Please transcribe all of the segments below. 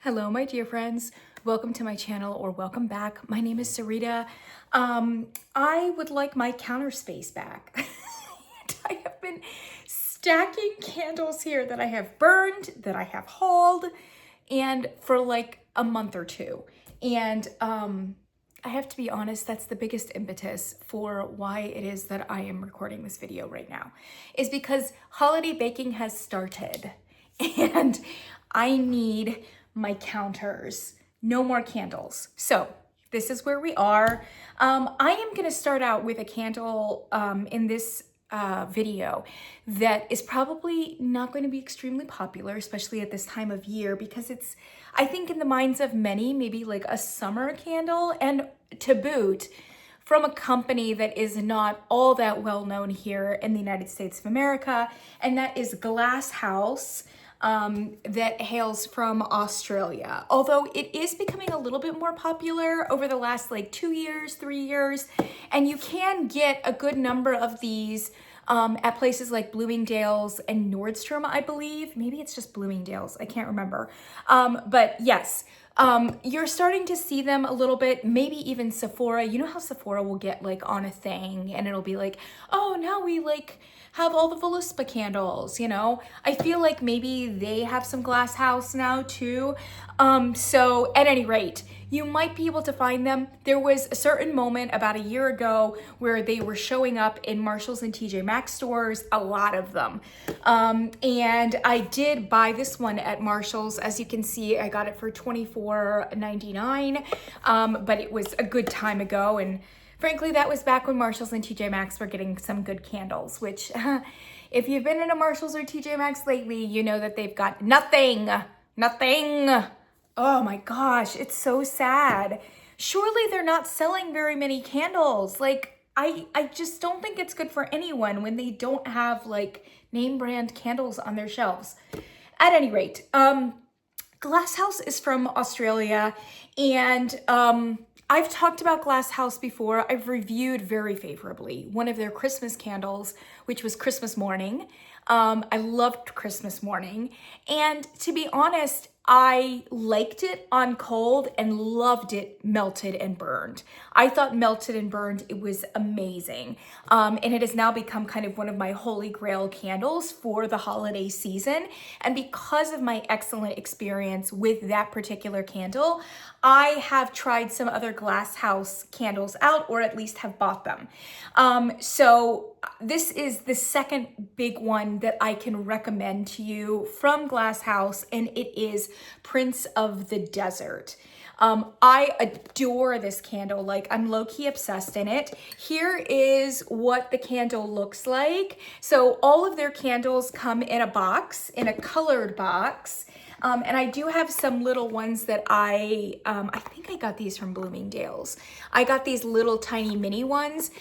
Hello, my dear friends. Welcome to my channel, or welcome back. My name is Sarita. I would like my counter space back. I have been stacking candles here that I have burned, that I have hauled, and for like a month or two. And I have to be honest, that's the biggest impetus for why it is that I am recording this video right now, is because holiday baking has started and I need my counters. No more candles. So this is where we are. I am gonna start out with a candle in this video that is probably not going to be extremely popular, especially at this time of year, because it's, I think in the minds of many, maybe like a summer candle, and to boot, from a company that is not all that well known here in the United States of America, and that is Glasshouse. That hails from Australia. Although it is becoming a little bit more popular over the last like 2 years, 3 years, and you can get a good number of these at places like Bloomingdale's and Nordstrom, I believe. Maybe it's just Bloomingdale's, I can't remember. But yes, you're starting to see them a little bit, maybe even Sephora. You know how Sephora will get like on a thing and it'll be like, oh, now we like have all the Voluspa candles, you know? I feel like maybe they have some Glasshouse now too. So at any rate, you might be able to find them. There was a certain moment about a year ago where they were showing up in Marshalls and TJ Maxx stores, a lot of them. And I did buy this one at Marshalls. As you can see, I got it for $24.99, but it was a good time ago. And frankly, that was back when Marshalls and TJ Maxx were getting some good candles, which if you've been in a Marshalls or TJ Maxx lately, you know that they've got nothing. Oh my gosh, it's so sad. Surely they're not selling very many candles. Like, I just don't think it's good for anyone when they don't have like name brand candles on their shelves. At any rate, Glasshouse is from Australia, and I've talked about Glasshouse before. I've reviewed very favorably one of their Christmas candles, which was Christmas Morning. I loved Christmas Morning, and to be honest, I liked it on cold and loved it melted and burned. I thought melted and burned, it was amazing. And it has now become kind of one of my holy grail candles for the holiday season. And because of my excellent experience with that particular candle, I have tried some other Glasshouse candles out, or at least have bought them. So this is the second big one that I can recommend to you from Glasshouse, and it is Prince of the Desert. I adore this candle. Like, I'm low-key obsessed in it. Here is what the candle looks like. So all of their candles come in a box, in a colored box. And I do have some little ones that I think I got these from Bloomingdale's. I got these little tiny mini ones.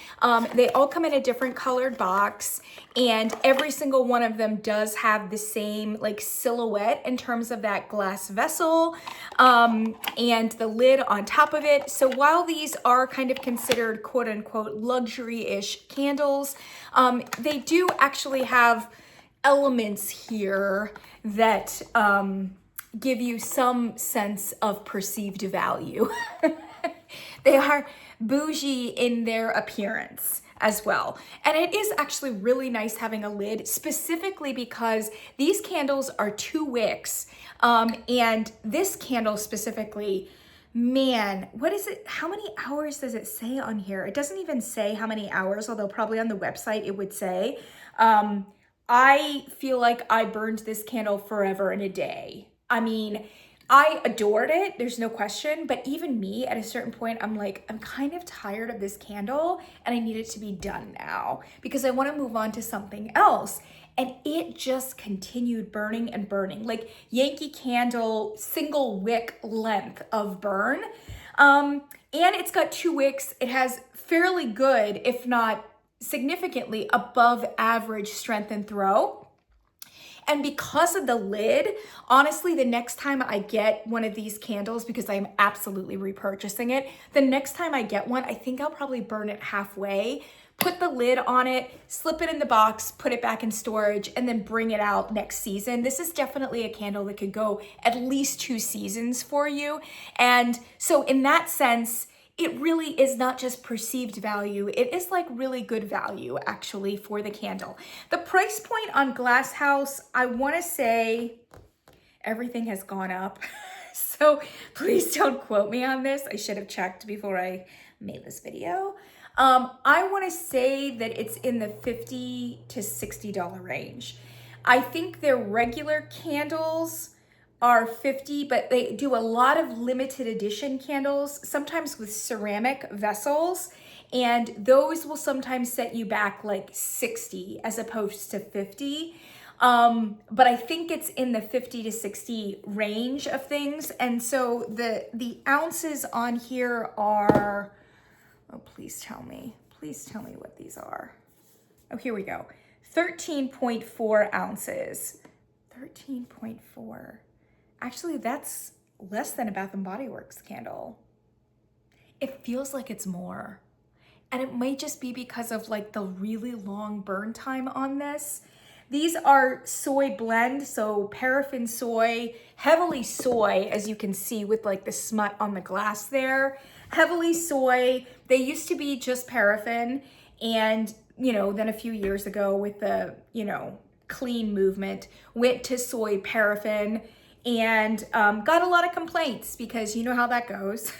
They all come in a different colored box, and every single one of them does have the same like silhouette in terms of that glass vessel and the lid on top of it. So while these are kind of considered quote unquote luxury-ish candles, they do actually have elements here that give you some sense of perceived value. They are bougie in their appearance as well. And it is actually really nice having a lid, specifically because these candles are 2 wicks. And this candle specifically, man, what is it? How many hours does it say on here? It doesn't even say how many hours, although probably on the website it would say. I feel like I burned this candle forever and a day. I mean, I adored it, there's no question, but even me at a certain point, I'm like, I'm kind of tired of this candle and I need it to be done now because I want to move on to something else. And it just continued burning and burning, like Yankee Candle single wick length of burn. And it's got 2 wicks. It has fairly good, if not significantly above average strength and throw. And because of the lid, honestly, the next time I get one of these candles, because I'm absolutely repurchasing it, the next time I get one, I think I'll probably burn it halfway put the lid on it, slip it in the box, put it back in storage, and then bring it out next season. This is definitely a candle that could go at least 2 seasons for you. And so in that sense, it really is not just perceived value, it is like really good value actually for the candle. The price point on Glasshouse, I wanna say everything has gone up. So please don't quote me on this. I should have checked before I made this video. I wanna say that it's in the $50 to $60 range. I think their regular candles are $50, but they do a lot of limited edition candles, sometimes with ceramic vessels, and those will sometimes set you back like $60 as opposed to $50. But I think it's in the $50 to $60 range of things. And so the ounces on here are, oh, please tell me what these are. Oh, here we go. 13.4 ounces. 13.4. Actually, that's less than a Bath & Body Works candle. It feels like it's more. And it might just be because of like the really long burn time on this. These are soy blend, so paraffin soy, heavily soy, as you can see with like the smut on the glass there. Heavily soy. They used to be just paraffin, and then a few years ago with the, clean movement, went to soy paraffin, and got a lot of complaints because you know how that goes.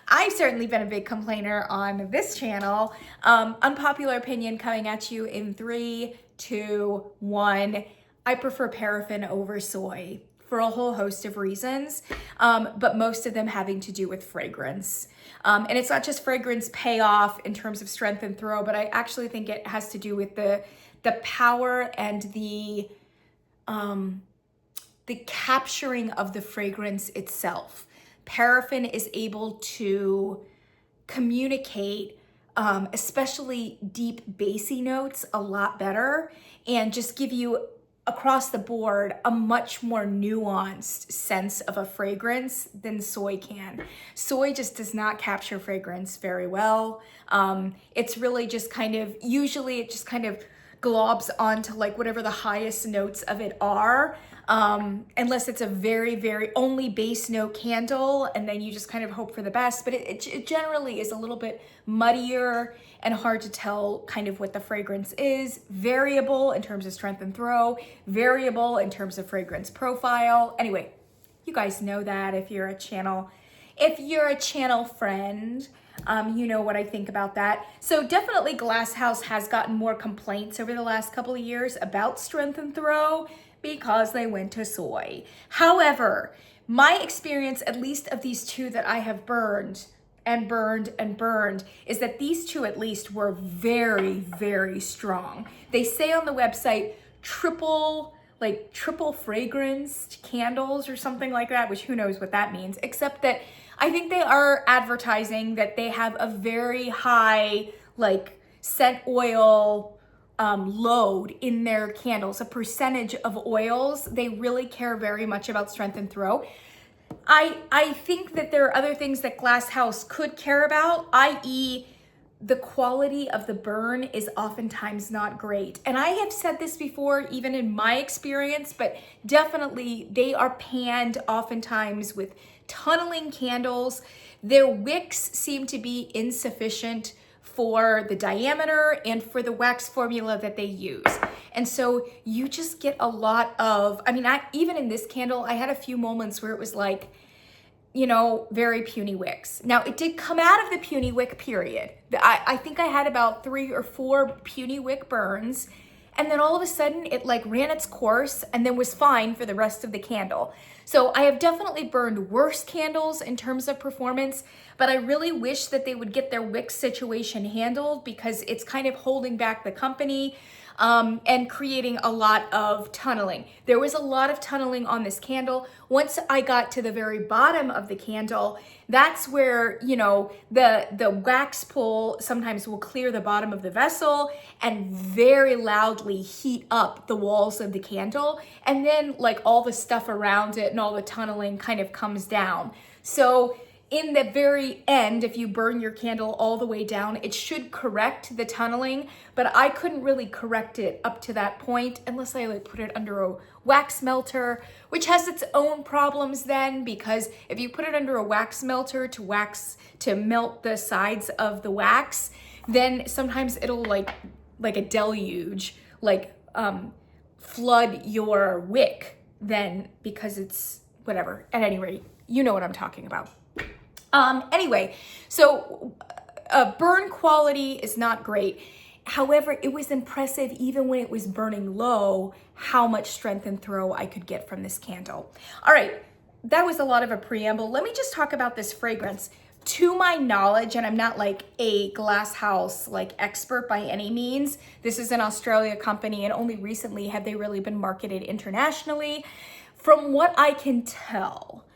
I've certainly been a big complainer on this channel. Unpopular opinion coming at you in 3, 2, 1. I prefer paraffin over soy for a whole host of reasons, but most of them having to do with fragrance. And it's not just fragrance payoff in terms of strength and throw, but I actually think it has to do with the power and the capturing of the fragrance itself. Paraffin is able to communicate, especially deep bassy notes, a lot better, and just give you across the board a much more nuanced sense of a fragrance than soy can. Soy just does not capture fragrance very well. It's really just usually it just kind of globs onto like whatever the highest notes of it are, unless it's a very, very only base note candle, and then you just kind of hope for the best. But it generally is a little bit muddier and hard to tell kind of what the fragrance is. Variable in terms of strength and throw, variable in terms of fragrance profile. Anyway, you guys know that if you're a channel friend. You know what I think about that. So definitely Glasshouse has gotten more complaints over the last couple of years about strength and throw because they went to soy. However, my experience, at least of these two that I have burned, is that these two at least were very, very strong. They say on the website triple fragranced candles or something like that, which who knows what that means, except that I think they are advertising that they have a very high scent oil load in their candles, a percentage of oils. They really care very much about strength and throw. I think that there are other things that Glasshouse could care about, i.e. the quality of the burn is oftentimes not great. And I have said this before, even in my experience, but definitely they are panned oftentimes with tunneling candles. Their wicks seem to be insufficient for the diameter and for the wax formula that they use. And so you just get a lot of, even in this candle, I had a few moments where it was like, very puny wicks. Now, it did come out of the puny wick period. I think I had about 3 or 4 puny wick burns, and then all of a sudden it ran its course and then was fine for the rest of the candle. So I have definitely burned worse candles in terms of performance, but I really wish that they would get their wick situation handled because it's kind of holding back the company. And creating a lot of tunneling. There was a lot of tunneling on this candle. Once I got to the very bottom of the candle, that's where, the wax pull sometimes will clear the bottom of the vessel and very loudly heat up the walls of the candle. And then all the stuff around it and all the tunneling kind of comes down. So in the very end, if you burn your candle all the way down, it should correct the tunneling, but I couldn't really correct it up to that point unless I like put it under a wax melter, which has its own problems then, because if you put it under a wax melter to melt the sides of the wax, then sometimes it'll like a deluge, flood your wick then, because it's whatever. At any rate, you know what I'm talking about. Anyway, so burn quality is not great. However, it was impressive even when it was burning low, how much strength and throw I could get from this candle. All right, that was a lot of a preamble. Let me just talk about this fragrance. To my knowledge, and I'm not like a Glasshouse like expert by any means, this is an Australia company and only recently have they really been marketed internationally. From what I can tell,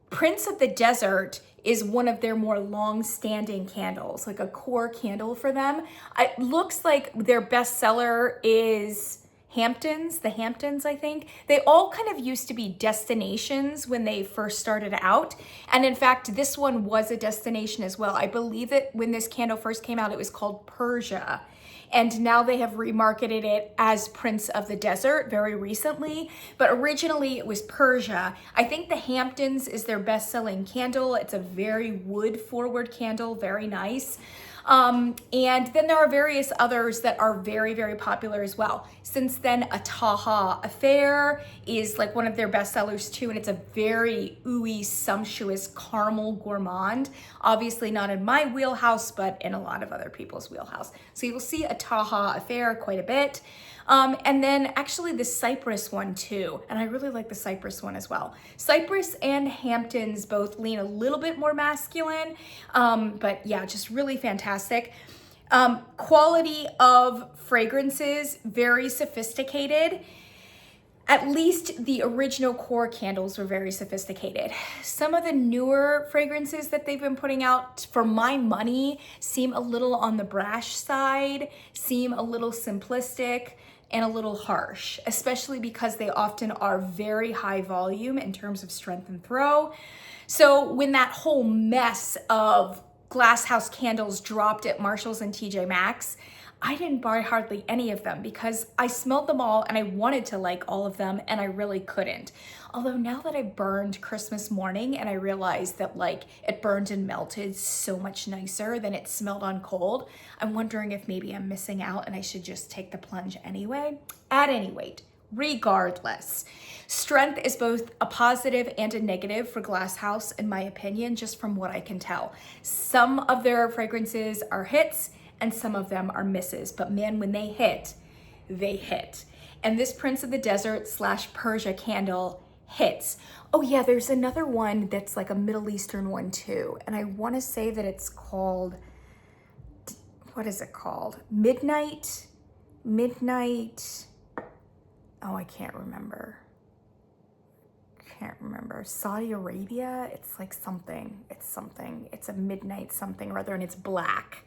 Prince of the Desert is one of their more long-standing candles, like a core candle for them. It looks like their bestseller is the Hamptons, I think. They all kind of used to be destinations when they first started out. And in fact, this one was a destination as well. I believe that when this candle first came out, it was called Persia. And now they have remarketed it as Prince of the Desert very recently, but originally it was Persia. I think the Hamptons is their best-selling candle. It's a very wood-forward candle, very nice. And then there are various others that are very, very popular as well. Since then, a Taha Affair is like one of their best sellers too, and it's a very ooey, sumptuous caramel gourmand. Obviously not in my wheelhouse, but in a lot of other people's wheelhouse. So you will see a Taha Affair quite a bit. And then actually the Cypress one too. And I really like the Cypress one as well. Cypress and Hamptons both lean a little bit more masculine. But yeah, just really fantastic. Quality of fragrances, very sophisticated. At least the original core candles were very sophisticated. Some of the newer fragrances that they've been putting out, for my money, seem a little on the brash side, seem a little simplistic, and a little harsh, especially because they often are very high volume in terms of strength and throw. So when that whole mess of Glasshouse candles dropped at Marshall's and TJ Maxx, I didn't buy hardly any of them because I smelled them all and I wanted to like all of them and I really couldn't. Although now that I burned Christmas morning and I realized that like it burned and melted so much nicer than it smelled on cold, I'm wondering if maybe I'm missing out and I should just take the plunge anyway. At any rate, regardless, strength is both a positive and a negative for Glasshouse in my opinion, just from what I can tell. Some of their fragrances are hits and some of them are misses, but man, when they hit, they hit. And this Prince of the Desert / Persia candle hits. Oh yeah, there's another one that's like a Middle Eastern one too. And I wanna say that it's called, what is it called? Midnight, oh, I can't remember. Saudi Arabia, it's like something, it's a midnight something or other, and it's black.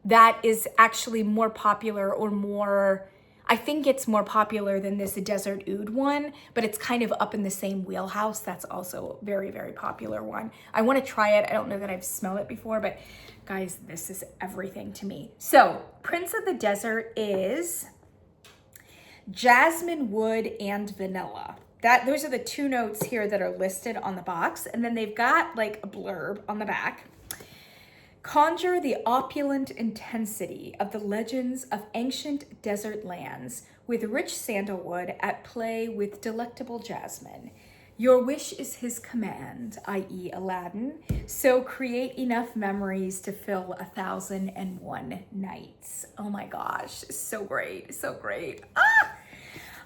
That is actually more popular or more, I think it's more popular than this Desert Oud one, but it's kind of up in the same wheelhouse. That's also a very, very popular one. I want to try it. I don't know that I've smelled it before, but guys, this is everything to me. So Prince of the Desert is jasmine wood and vanilla. Those are the two notes here that are listed on the box. And then they've got like a blurb on the back. Conjure the opulent intensity of the legends of ancient desert lands with rich sandalwood at play with delectable jasmine. Your wish is his command, i.e. Aladdin, so create enough memories to fill 1,001 nights. Oh my gosh, so great, so great.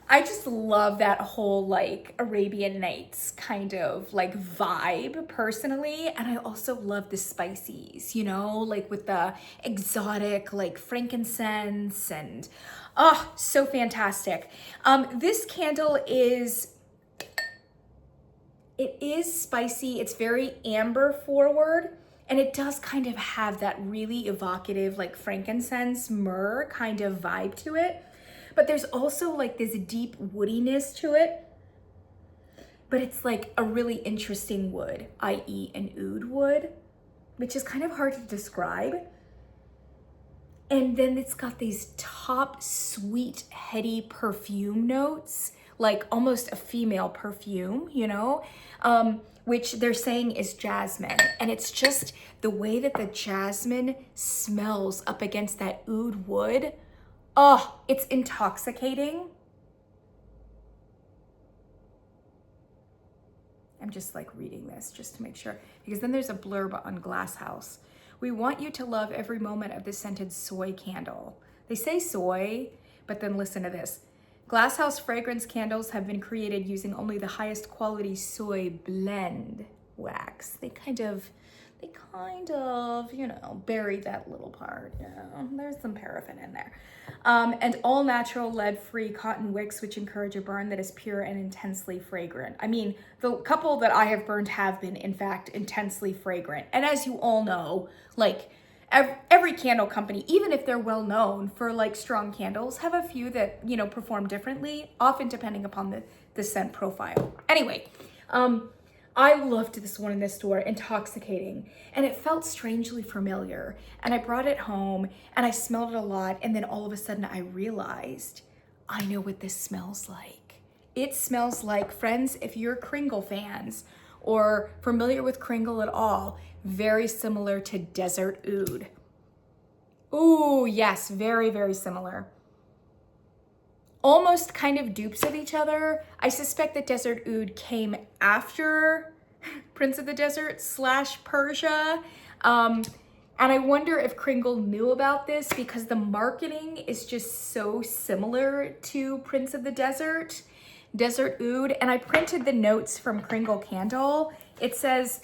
I just love that whole like Arabian Nights kind of like vibe personally. And I also love the spices, you know, like with the exotic like frankincense and so fantastic. This candle is spicy. It's very amber forward. And it does kind of have that really evocative like frankincense, myrrh kind of vibe to it. But there's also like this deep woodiness to it. but it's like a really interesting wood, i.e. an oud wood, which is kind of hard to describe. And then it's got these top sweet, heady perfume notes, like almost a female perfume, you know, which they're saying is jasmine. And it's just the way that the jasmine smells up against that oud wood. Oh, it's intoxicating. I'm just like reading this just to make sure, because then there's a blurb on Glasshouse. We want you to love every moment of this scented soy candle. They say soy, but then listen to this. Glasshouse fragrance candles have been created using only the highest quality soy blend wax. They kind of, you know, bury that little part. You know, there's some paraffin in there. And all natural lead-free cotton wicks, which encourage a burn that is pure and intensely fragrant. I mean, the couple that I have burned have been, in fact, intensely fragrant. And as you all know, like every candle company, even if they're well known for like strong candles, have a few that, you know, perform differently, often depending upon the scent profile. Anyway, I loved this one in this store, intoxicating, and it felt strangely familiar. And I brought it home and I smelled it a lot. And then all of a sudden I realized, I know what this smells like. It smells like, friends, if you're Kringle fans or familiar with Kringle at all, very similar to Desert Oud. Ooh, yes, very, very similar. Almost kind of dupes of each other. I suspect that Desert Oud came after Prince of the Desert / Persia. And I wonder if Kringle knew about this because the marketing is just so similar to Prince of the Desert, Desert Oud. And I printed the notes from Kringle Candle. It says,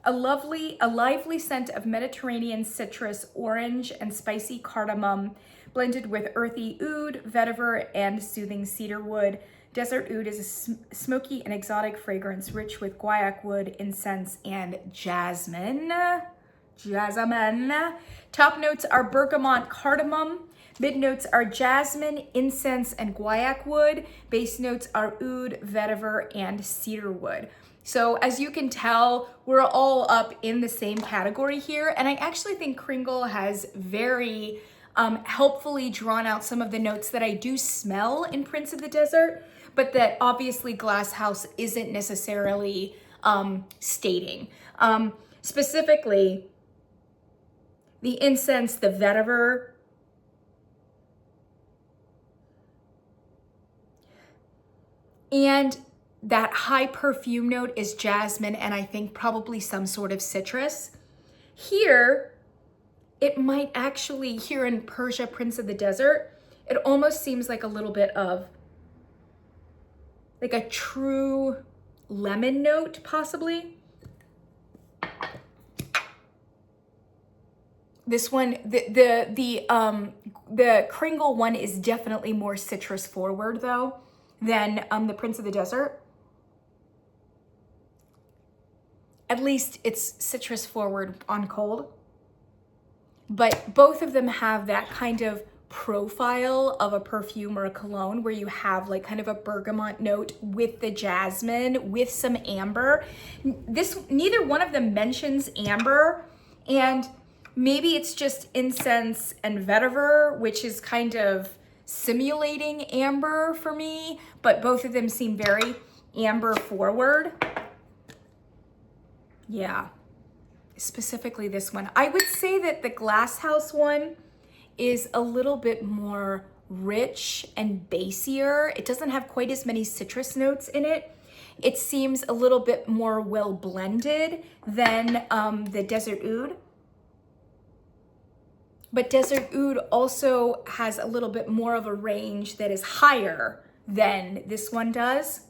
a lively scent of Mediterranean citrus, orange, and spicy cardamom, blended with earthy oud, vetiver, and soothing cedar wood. Desert Oud is a smoky and exotic fragrance rich with guaiac wood, incense, and jasmine. Top notes are bergamot, cardamom. Mid notes are jasmine, incense, and guaiac wood. Base notes are oud, vetiver, and cedar wood. So as you can tell, we're all up in the same category here. And I actually think Kringle has very helpfully drawn out some of the notes that I do smell in Prince of the Desert, but that obviously Glasshouse isn't necessarily stating. Specifically, the incense, the vetiver, and that high perfume note is jasmine, and I think probably some sort of citrus. Here, it might actually, here in Persia, Prince of the Desert, it almost seems like a little bit of like a true lemon note, possibly. This one, the Kringle one is definitely more citrus forward though than the Prince of the Desert. At least it's citrus forward on cold. But both of them have that kind of profile of a perfume or a cologne where you have like kind of a bergamot note with the jasmine, with some amber. Neither one of them mentions amber, and maybe it's just incense and vetiver, which is kind of simulating amber for me, but both of them seem very amber forward. Yeah. Specifically this one. I would say that the Glasshouse one is a little bit more rich and bassier. It doesn't have quite as many citrus notes in it. It seems a little bit more well blended than the Desert Oud. But Desert Oud also has a little bit more of a range that is higher than this one does.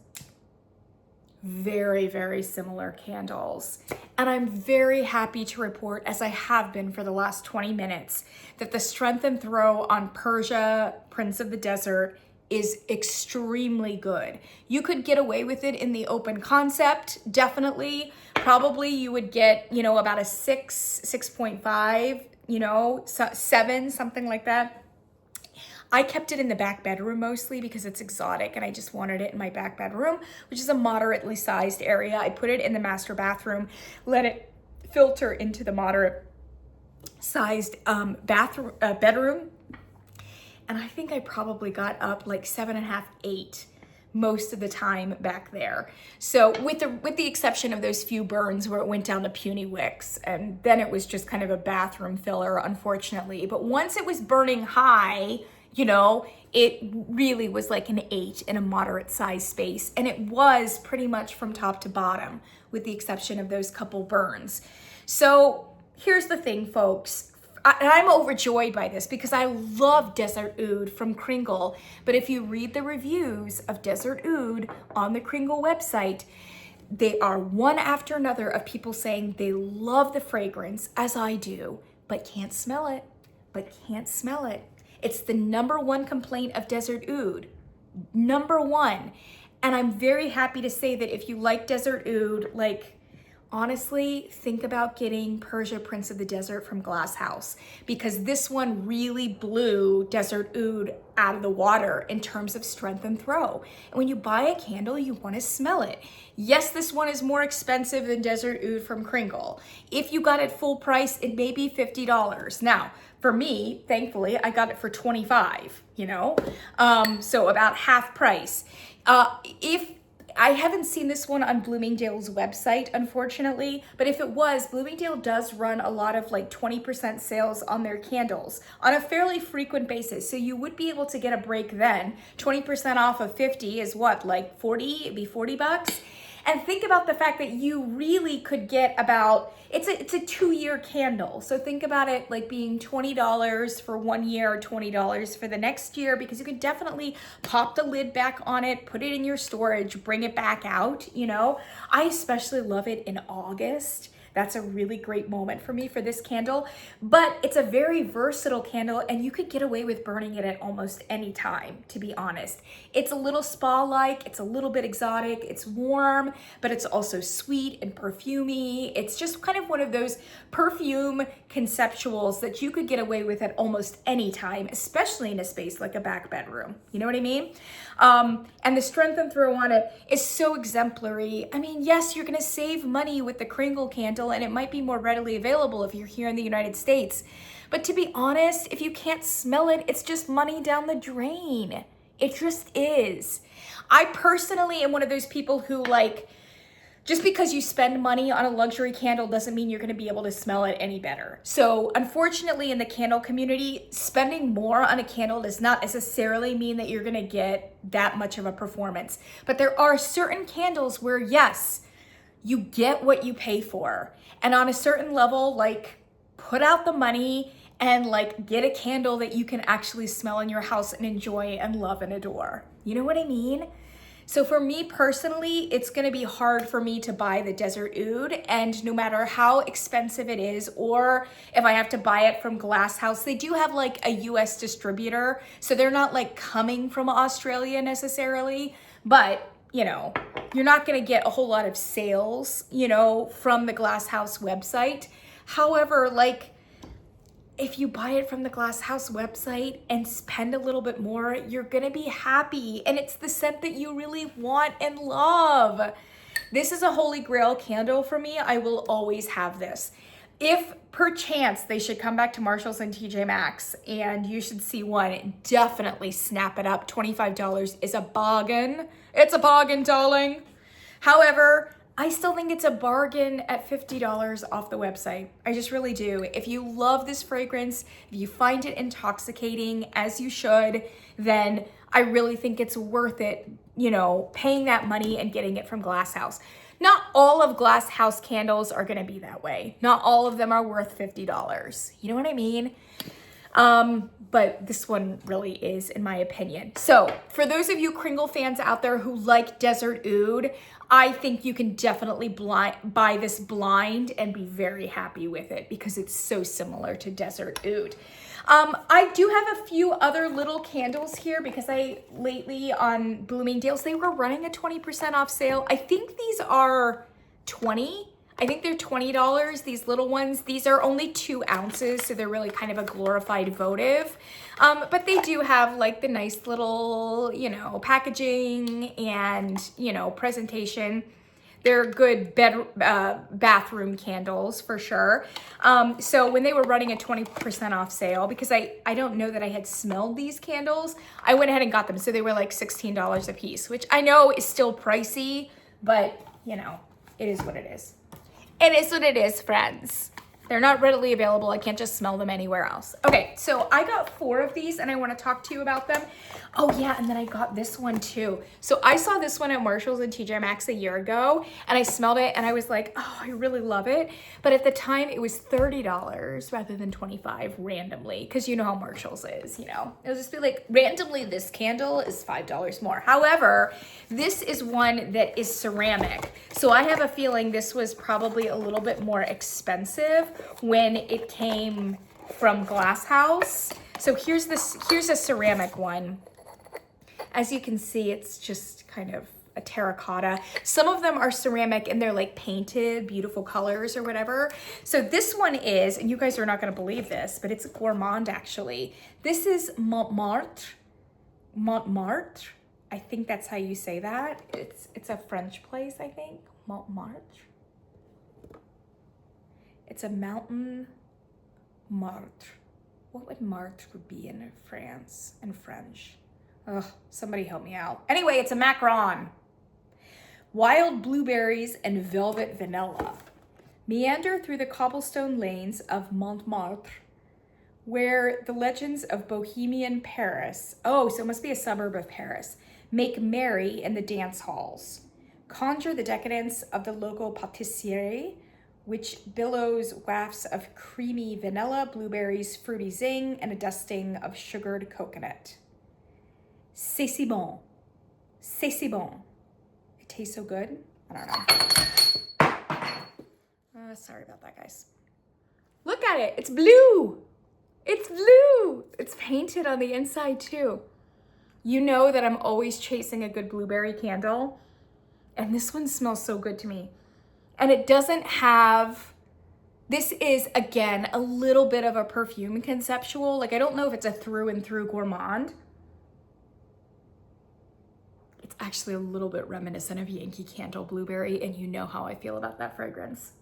Very, very similar candles. And I'm very happy to report, as I have been for the last 20 minutes, that the strength and throw on Persia, Prince of the Desert, is extremely good. You could get away with it in the open concept, definitely. Probably you would get, you know, about a 6.5, you know, 7, something like that. I kept it in the back bedroom mostly because it's exotic and I just wanted it in my back bedroom, which is a moderately sized area. I put it in the master bathroom, let it filter into the moderate sized bedroom. And I think I probably got up like 7.5, 8 most of the time back there. So with the exception of those few burns where it went down to puny wicks, and then it was just kind of a bathroom filler, unfortunately. But once it was burning high, you know, it really was like an 8 in a moderate size space. And it was pretty much from top to bottom, with the exception of those couple burns. So here's the thing, folks. I'm overjoyed by this because I love Desert Oud from Kringle. But if you read the reviews of Desert Oud on the Kringle website, they are one after another of people saying they love the fragrance, as I do, but can't smell it, It's the #1 complaint of Desert Oud, #1. And I'm very happy to say that if you like Desert Oud, like, honestly, think about getting Persia Prince of the Desert from Glasshouse, because this one really blew Desert Oud out of the water in terms of strength and throw. And when you buy a candle, you want to smell it. Yes, this one is more expensive than Desert Oud from Kringle. If you got it full price, it may be $50. Now, for me, thankfully, I got it for $25, you know? So about half price. If I haven't seen this one on Bloomingdale's website, unfortunately, but if it was, Bloomingdale does run a lot of like 20% sales on their candles on a fairly frequent basis. So you would be able to get a break then. 20% off of 50 is what, like 40? It'd be $40. And think about the fact that you really could get about, it's a 2-year candle. So think about it like being $20 for 1 year or $20 for the next year, because you can definitely pop the lid back on it, put it in your storage, bring it back out, you know. I especially love it in August. That's a really great moment for me for this candle, but it's a very versatile candle and you could get away with burning it at almost any time, to be honest. It's a little spa-like, it's a little bit exotic, it's warm, but it's also sweet and perfumey. It's just kind of one of those perfume conceptuals that you could get away with at almost any time, especially in a space like a back bedroom. You know what I mean? And the strength and throw on it is so exemplary. I mean, yes, you're gonna save money with the Kringle candle and it might be more readily available if you're here in the United States. But to be honest, if you can't smell it, it's just money down the drain. It just is. I personally am one of those people who, like, just because you spend money on a luxury candle doesn't mean you're gonna be able to smell it any better. So unfortunately in the candle community, spending more on a candle does not necessarily mean that you're gonna get that much of a performance. But there are certain candles where, yes, you get what you pay for. And on a certain level, like, put out the money and like get a candle that you can actually smell in your house and enjoy and love and adore. You know what I mean? So for me personally, it's gonna be hard for me to buy the Desert Oud, and no matter how expensive it is, or if I have to buy it from Glasshouse, they do have like a US distributor, so they're not like coming from Australia necessarily, but you know, you're not gonna get a whole lot of sales, you know, from the Glasshouse website. However, like, if you buy it from the Glasshouse website and spend a little bit more, you're gonna be happy. And it's the scent that you really want and love. This is a holy grail candle for me. I will always have this. If perchance they should come back to Marshalls and TJ Maxx and you should see one, definitely snap it up. $25 is a bargain. It's a bargain, darling. However, I still think it's a bargain at $50 off the website. I just really do. If you love this fragrance, if you find it intoxicating, as you should, then I really think it's worth it, you know, paying that money and getting it from Glasshouse. Not all of Glasshouse candles are gonna be that way. Not all of them are worth $50. You know what I mean? But this one really is, in my opinion. So for those of you Kringle fans out there who like Desert Oud, I think you can definitely buy this blind and be very happy with it because it's so similar to Desert Oud. I do have a few other little candles here because lately on Bloomingdale's, they were running a 20% off sale. I think these are 20. I think they're $20, these little ones. These are only 2 ounces, so they're really kind of a glorified votive. But they do have like the nice little, you know, packaging and, you know, presentation. They're good bathroom candles for sure. So when they were running a 20% off sale, because I don't know that I had smelled these candles, I went ahead and got them. So they were like $16 a piece, which I know is still pricey, but you know, it is what it is. It is what it is, friends. They're not readily available. I can't just smell them anywhere else. Okay, so I got 4 of these and I want to talk to you about them. Oh yeah, and then I got this one too. So I saw this one at Marshall's and TJ Maxx a year ago and I smelled it and I was like, oh, I really love it. But at the time it was $30 rather than $25 randomly, because you know how Marshall's is, you know. It'll just be like, randomly this candle is $5 more. However, this is one that is ceramic. So I have a feeling this was probably a little bit more expensive when it came from Glasshouse. So here's a ceramic one. As you can see, it's just kind of a terracotta. Some of them are ceramic and they're like painted, beautiful colors or whatever. So this one is, and you guys are not gonna believe this, but it's a gourmand actually. This is Montmartre. Montmartre. I think that's how you say that. It's a French place, I think. Montmartre. It's a mountain. Martre. What would Martre be in France, in French? Ugh, somebody help me out. Anyway, it's a Macron. Wild blueberries and velvet vanilla. Meander through the cobblestone lanes of Montmartre, where the legends of Bohemian Paris, oh, so it must be a suburb of Paris, make merry in the dance halls. Conjure the decadence of the local pâtisserie, which billows wafts of creamy vanilla, blueberries, fruity zing, and a dusting of sugared coconut. C'est si bon. C'est si bon. It tastes so good. I don't know. Sorry about that, guys. Look at it. It's blue. It's blue. It's painted on the inside too. You know that I'm always chasing a good blueberry candle. And this one smells so good to me. And it doesn't have, this is, again, a little bit of a perfume conceptual. Like, I don't know if it's a through and through gourmand. It's actually a little bit reminiscent of Yankee Candle Blueberry, and you know how I feel about that fragrance.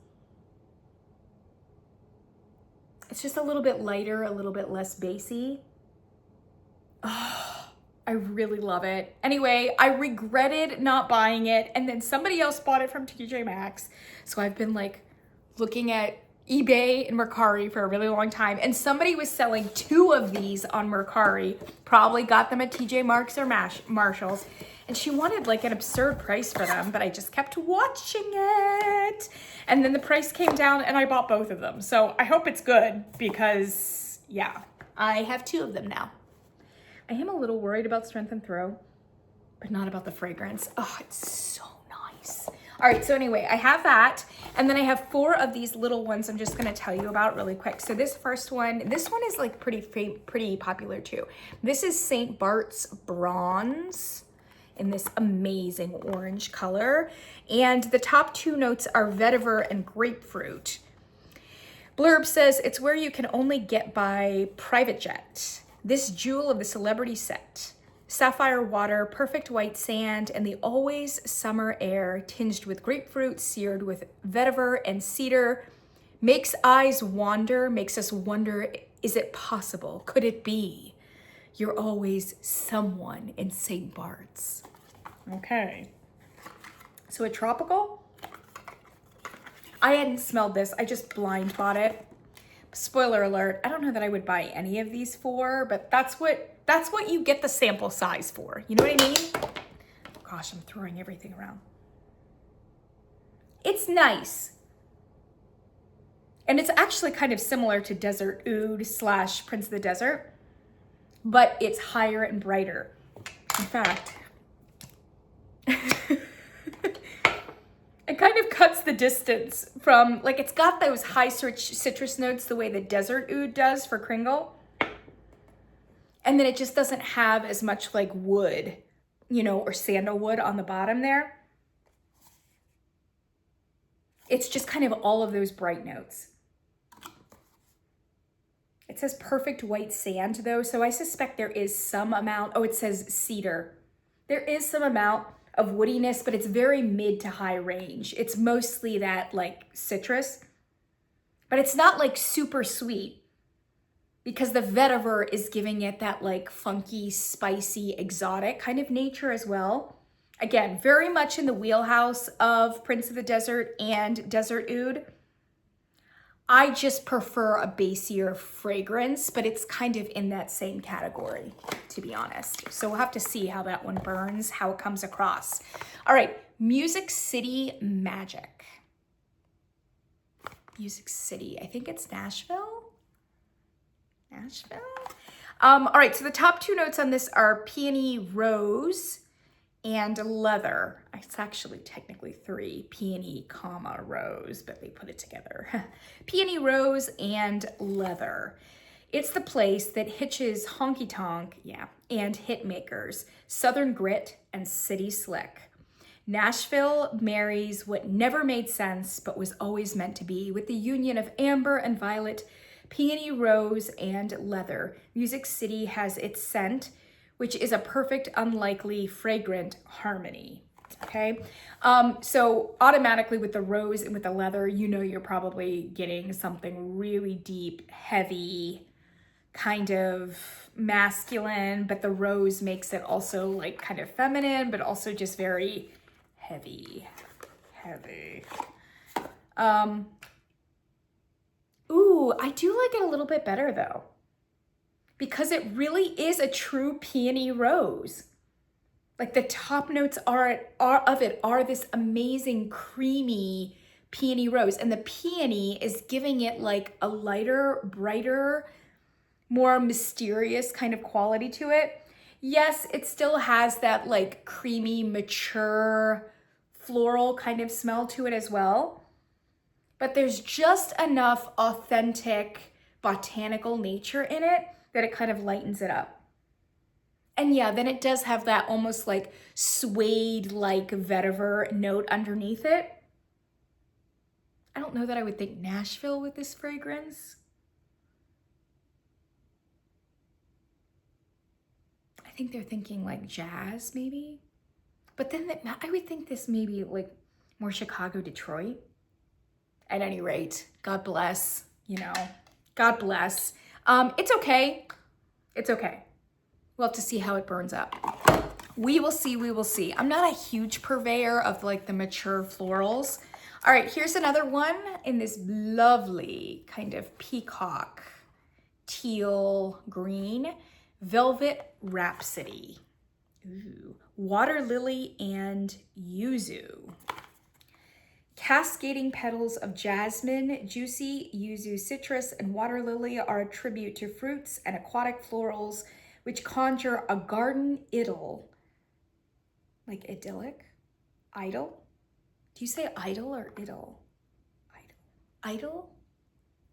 It's just a little bit lighter, a little bit less bassy. Oh, I really love it. Anyway, I regretted not buying it, and then somebody else bought it from TJ Maxx. So I've been like looking at eBay and Mercari for a really long time, and somebody was selling 2 of these on Mercari, probably got them at TJ Maxx or Marshall's, and she wanted like an absurd price for them, but I just kept watching it. And then the price came down and I bought both of them. So I hope it's good because yeah, I have 2 of them now. I am a little worried about Strength and Throw, but not about the fragrance. Oh, it's so nice. All right, so anyway, I have that. And then I have 4 of these little ones I'm just gonna tell you about really quick. So this first one, this one is like pretty popular too. This is St. Bart's Bronze in this amazing orange color. And the top 2 notes are vetiver and grapefruit. Blurb says, it's where you can only get by private jet. This jewel of the celebrity set. Sapphire water, perfect white sand, and the always summer air tinged with grapefruit, seared with vetiver and cedar. Makes eyes wander, makes us wonder, is it possible? Could it be? You're always someone in St. Bart's. Okay. So a tropical? I hadn't smelled this, I just blind bought it. Spoiler alert, I don't know that I would buy any of these for, but that's what you get the sample size for. You know what I mean? Gosh, I'm throwing everything around. It's nice. And it's actually kind of similar to Desert Oud / Prince of the Desert, but it's higher and brighter. In fact, it kind of cuts the distance from, like, it's got those high citrus notes the way the Desert Oud does for Kringle. And then it just doesn't have as much like wood, you know, or sandalwood on the bottom there. It's just kind of all of those bright notes. It says perfect white sand though, so I suspect there is some amount, oh, it says cedar. There is some amount of woodiness, but it's very mid to high range. It's mostly that like citrus, but it's not like super sweet because the vetiver is giving it that like funky, spicy, exotic kind of nature as well. Again, very much in the wheelhouse of Prince of the Desert and Desert Oud. I just prefer a basier fragrance, but it's kind of in that same category, to be honest. So we'll have to see how that one burns, how it comes across. All right, Music City Magic. Music City, I think it's Nashville? Nashville? All right, so the top two notes on this are peony rose and leather. It's actually technically three, peony, comma, rose, but they put it together. Peony rose and leather. It's the place that hitches honky tonk, yeah, and hit makers, Southern grit and city slick. Nashville marries what never made sense, but was always meant to be, with the union of amber and violet, peony rose and leather. Music City has its scent, which is a perfect, unlikely, fragrant harmony, okay? So automatically with the rose and with the leather, you know you're probably getting something really deep, heavy, kind of masculine, but the rose makes it also like kind of feminine, but also just very heavy. Ooh, I do like it a little bit better though, because it really is a true peony rose. Like the top notes are this amazing creamy peony rose, and the peony is giving it like a lighter, brighter, more mysterious kind of quality to it. Yes, it still has that like creamy, mature, floral kind of smell to it as well, but there's just enough authentic botanical nature in it that it kind of lightens it up. And yeah, then it does have that almost like suede-like vetiver note underneath it. I don't know that I would think Nashville with this fragrance. I think they're thinking like jazz maybe. But then I would think this maybe like more Chicago, Detroit. At any rate, God bless, you know, God bless. It's okay. It's okay. We'll have to see how it burns up. We will see, we will see. I'm not a huge purveyor of like the mature florals. All right, here's another one in this lovely kind of peacock teal green, Velvet Rhapsody. Ooh. Water lily and yuzu. Cascading petals of jasmine, juicy yuzu citrus, and water lily are a tribute to fruits and aquatic florals which conjure a garden idyll. Like idyllic? Idle? Do you say idle or idyll? Idle. Idle?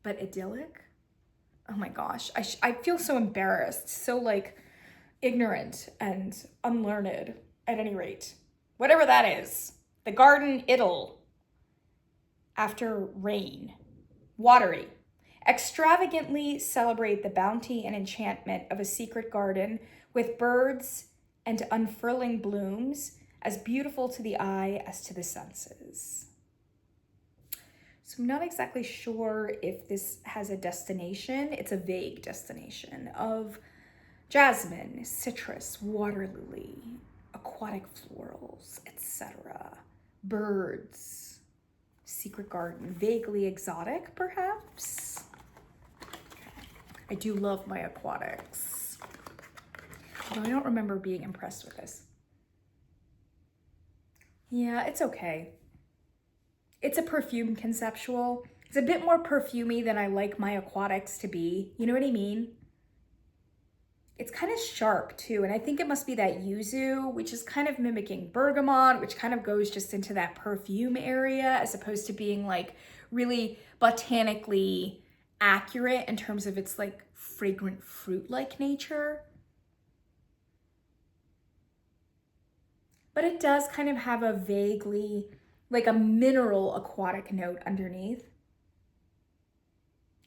But idyllic? Oh my gosh, I feel so embarrassed, so like ignorant and unlearned at any rate. Whatever that is. The garden idyll. After rain. Watery. Extravagantly celebrate the bounty and enchantment of a secret garden with birds and unfurling blooms as beautiful to the eye as to the senses. So I'm not exactly sure if this has a destination. It's a vague destination of jasmine, citrus, water lily, aquatic florals, etc. Birds, secret garden, vaguely exotic perhaps. I do love my aquatics, although I don't remember being impressed with this. Yeah, it's okay. It's a perfume conceptual. It's a bit more perfumey than I like my aquatics to be. You know what I mean? It's kind of sharp too, and I think it must be that yuzu, which is kind of mimicking bergamot, which kind of goes just into that perfume area as opposed to being like really botanically accurate in terms of its like fragrant fruit-like nature. But it does kind of have a vaguely like a mineral aquatic note underneath.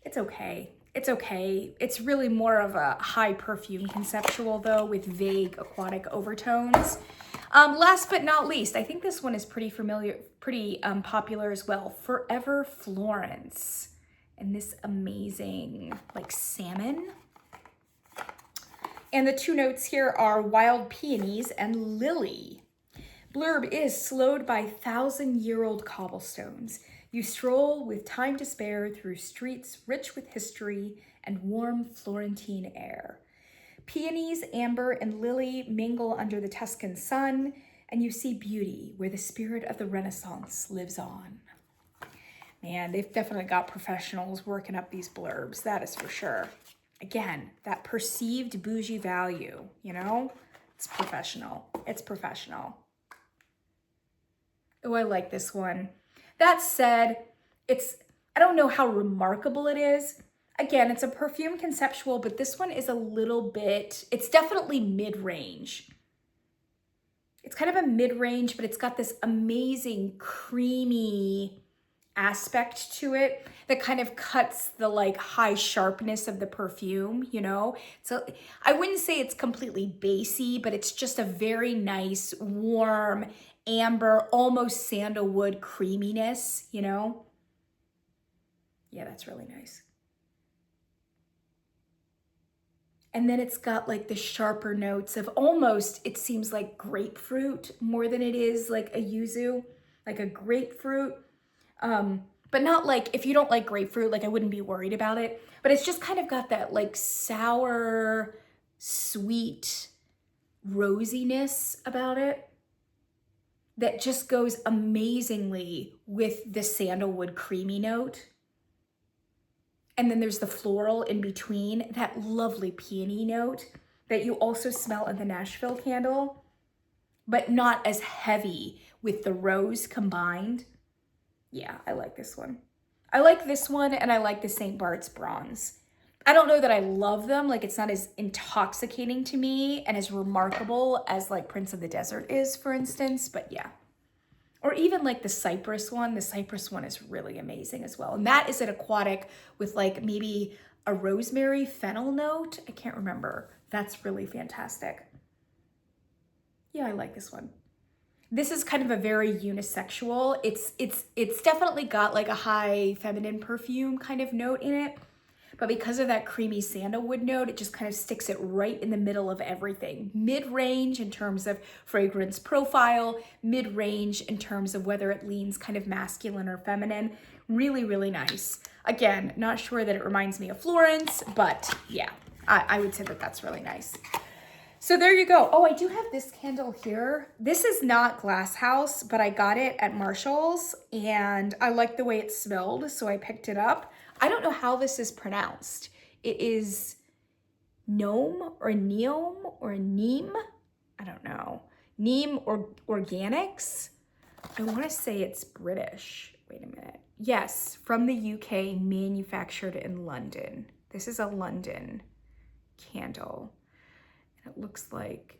It's okay. It's okay. It's really more of a high perfume conceptual though, with vague aquatic overtones. Last but not least, I think this one is pretty familiar, pretty popular as well. Forever Florence. And this amazing like salmon. And the two notes here are wild peonies and lily. Blurb is slowed by 1,000-year-old cobblestones. You stroll with time to spare through streets rich with history and warm Florentine air. Peonies, amber, and lily mingle under the Tuscan sun, and you see beauty where the spirit of the Renaissance lives on. Man, they've definitely got professionals working up these blurbs, that is for sure. Again, that perceived bougie value, you know? It's professional. It's professional. Oh, I like this one. That said, I don't know how remarkable it is. Again, it's a perfume conceptual, but this one is a little bit, it's definitely mid-range. It's kind of a mid-range, but it's got this amazing creamy aspect to it that kind of cuts the like high sharpness of the perfume, you know? So I wouldn't say it's completely bassy, but it's just a very nice, warm, amber, almost sandalwood creaminess, you know? Yeah, that's really nice. And then it's got like the sharper notes of almost, it seems like grapefruit more than it is like a yuzu, like a grapefruit. But not like, if you don't like grapefruit, like I wouldn't be worried about it. But it's just kind of got that like sour, sweet rosiness about it that just goes amazingly with the sandalwood creamy note. And then there's the floral in between, that lovely peony note that you also smell in the Nashville candle, but not as heavy with the rose combined. Yeah, I like this one. I like this one, and I like the St. Bart's Bronze. I don't know that I love them. Like, it's not as intoxicating to me and as remarkable as like Prince of the Desert is, for instance, but yeah. Or even like the Cypress one. The Cypress one is really amazing as well. And that is an aquatic with like maybe a rosemary fennel note. I can't remember. That's really fantastic. Yeah, I like this one. This is kind of a very unisexual. It's definitely got like a high feminine perfume kind of note in it. But because of that creamy sandalwood note, it just kind of sticks it right in the middle of everything. Mid-range in terms of fragrance profile, mid-range in terms of whether it leans kind of masculine or feminine. Really, really nice. Again, not sure that it reminds me of Florence, but yeah, I would say that that's really nice. So there you go. Oh, I do have this candle here. This is not Glasshouse, but I got it at Marshall's and I like the way it smelled, so I picked it up. I don't know how this is pronounced. It is Neom or Neom or Neem. I don't know. Neem or Organics. I want to say it's British. Wait a minute. Yes, from the UK, manufactured in London. This is a London candle. It looks like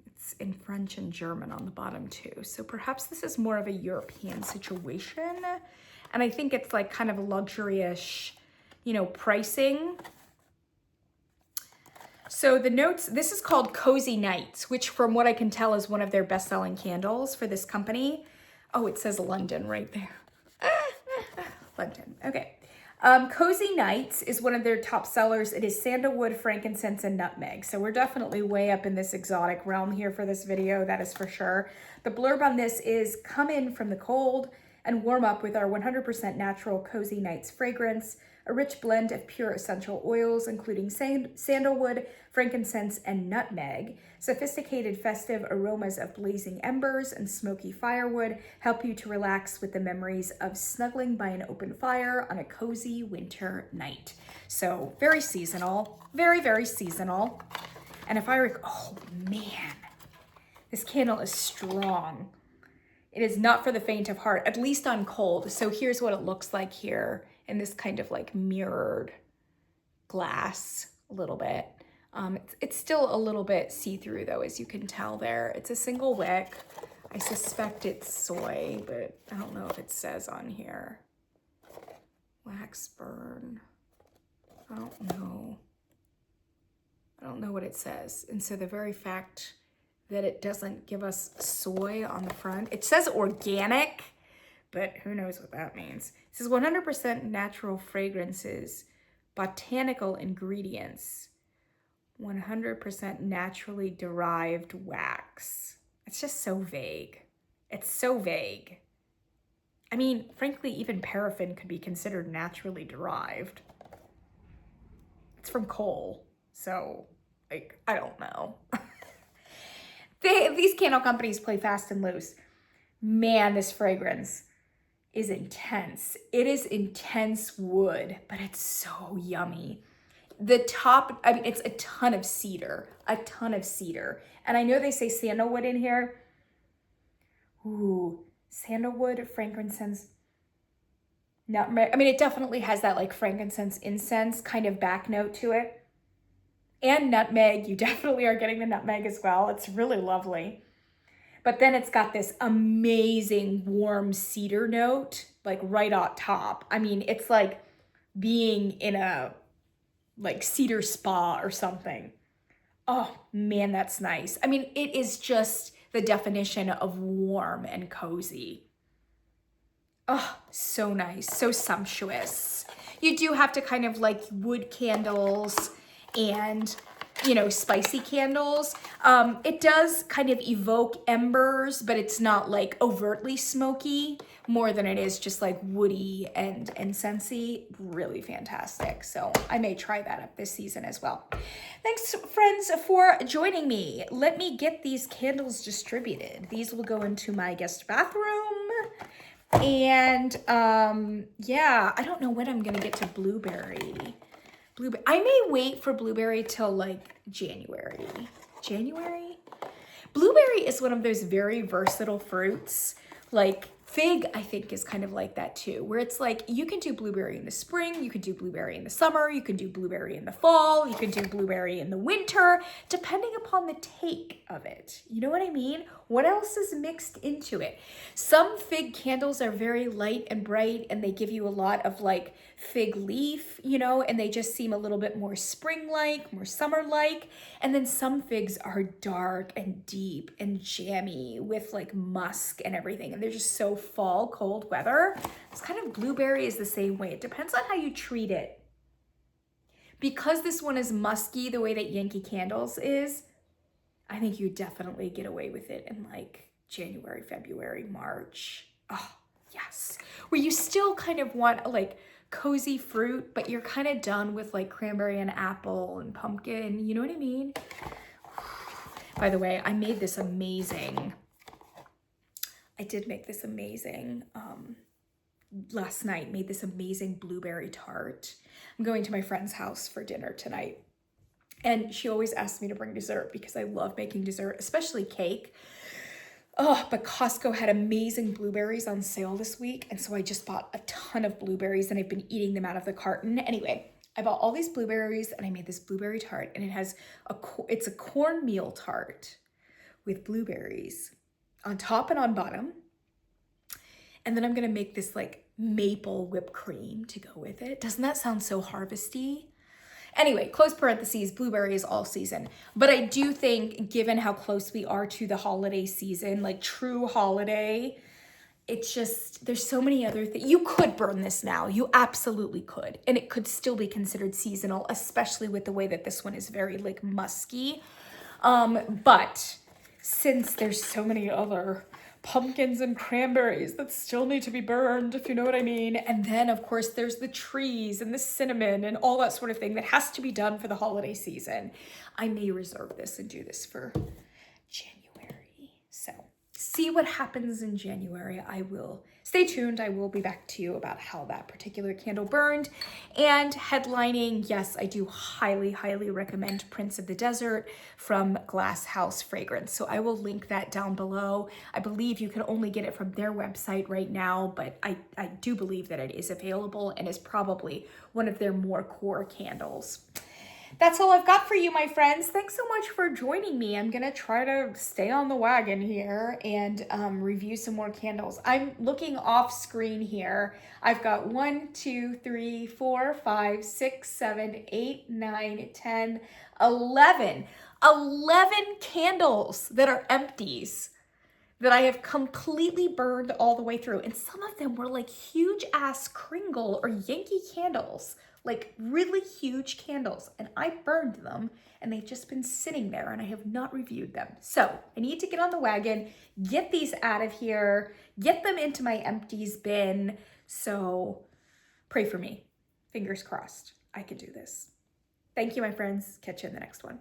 it's in French and German on the bottom too. So perhaps this is more of a European situation. And I think it's like kind of luxury-ish, you know, pricing. So the notes, this is called Cozy Nights, which from what I can tell is one of their best-selling candles for this company. Oh, it says London right there. London, okay. Cozy Nights is one of their top sellers. It is sandalwood, frankincense, and nutmeg. So we're definitely way up in this exotic realm here for this video, that is for sure. The blurb on this is, come in from the cold and warm up with our 100% natural Cozy Nights fragrance, a rich blend of pure essential oils, including sandalwood, frankincense, and nutmeg. Sophisticated festive aromas of blazing embers and smoky firewood help you to relax with the memories of snuggling by an open fire on a cozy winter night. So very seasonal, very, very seasonal. And if I oh man, this candle is strong. It is not for the faint of heart, at least on cold. So here's what it looks like here in this kind of like mirrored glass a little bit. It's still a little bit see-through though, as you can tell there. It's a single wick. I suspect it's soy, but I don't know if it says on here. Wax burn. I don't know. I don't know what it says. And so the very fact that it doesn't give us soy on the front, it says organic, but who knows what that means. It says 100% natural fragrances, botanical ingredients, 100% naturally derived wax. It's just so vague. It's so vague. I mean, frankly, even paraffin could be considered naturally derived. It's from coal, so, like, I don't know. These candle companies play fast and loose. Man, this fragrance is intense. It is intense wood, but it's so yummy. The top, I mean, it's a ton of cedar, a ton of cedar. And I know they say sandalwood in here. Ooh, sandalwood, frankincense, nutmeg. I mean, it definitely has that like frankincense incense kind of back note to it. And nutmeg, you definitely are getting the nutmeg as well. It's really lovely. But then it's got this amazing warm cedar note, like right on top. I mean, it's like being in a like cedar spa or something. Oh man, that's nice. I mean, it is just the definition of warm and cozy. Oh, so nice, so sumptuous. You do have to kind of like wood candles and, you know, spicy candles. It does kind of evoke embers, but it's not like overtly smoky, more than it is just like woody and incensey. Really fantastic. So I may try that up this season as well. Thanks, friends, for joining me. Let me get these candles distributed. These will go into my guest bathroom. And yeah, I don't know when I'm gonna get to blueberry. I may wait for blueberry till like January. Blueberry is one of those very versatile fruits. Like fig, I think, is kind of like that too, where it's like you can do blueberry in the spring, you can do blueberry in the summer, you can do blueberry in the fall, you can do blueberry in the winter, depending upon the take of it. You know what I mean? What else is mixed into it? Some fig candles are very light and bright and they give you a lot of like fig leaf, you know, and they just seem a little bit more spring-like, more summer-like. And then some figs are dark and deep and jammy with like musk and everything. And they're just so fall, cold weather. It's kind of blueberry is the same way. It depends on how you treat it. Because this one is musky the way that Yankee Candles is, I think you definitely get away with it in like January, February, March. Oh, yes. Where you still kind of want like cozy fruit, but you're kind of done with like cranberry and apple and pumpkin. You know what I mean? By the way, I made this amazing. I did make this amazing last night, made this amazing blueberry tart. I'm going to my friend's house for dinner tonight. And she always asks me to bring dessert because I love making dessert, especially cake. Oh, but Costco had amazing blueberries on sale this week. And so I just bought a ton of blueberries and I've been eating them out of the carton. Anyway, I bought all these blueberries and I made this blueberry tart, and it's a cornmeal tart with blueberries on top and on bottom. And then I'm gonna make this like maple whipped cream to go with it. Doesn't that sound so harvesty? Anyway, close parentheses, blueberry is all season. But I do think, given how close we are to the holiday season, like true holiday, it's just, there's so many other things. You could burn this now. You absolutely could. And it could still be considered seasonal, especially with the way that this one is very like musky. But since there's so many other pumpkins and cranberries that still need to be burned, if you know what I mean. And then of course there's the trees and the cinnamon and all that sort of thing that has to be done for the holiday season. I may reserve this and do this for January. So see what happens in January. I will stay tuned. I will be back to you about how that particular candle burned. And headlining, yes, I do highly, highly recommend Prince of the Desert from Glasshouse Fragrance. So I will link that down below. I believe you can only get it from their website right now, but I do believe that it is available and is probably one of their more core candles. that's all I've got for you, my friends. Thanks so much for joining me. I'm gonna try to stay on the wagon here and review some more candles. I'm looking off screen here. I've got 1, 2, 3, 4, 5, 6, 7, 8, 9, 10, 11. 11 candles that are empties that I have completely burned all the way through. And some of them were like huge ass Kringle or Yankee candles, like really huge candles. And I burned them and they've just been sitting there and I have not reviewed them. So I need to get on the wagon, get these out of here, get them into my empties bin. So pray for me. Fingers crossed. I can do this. Thank you, my friends. Catch you in the next one.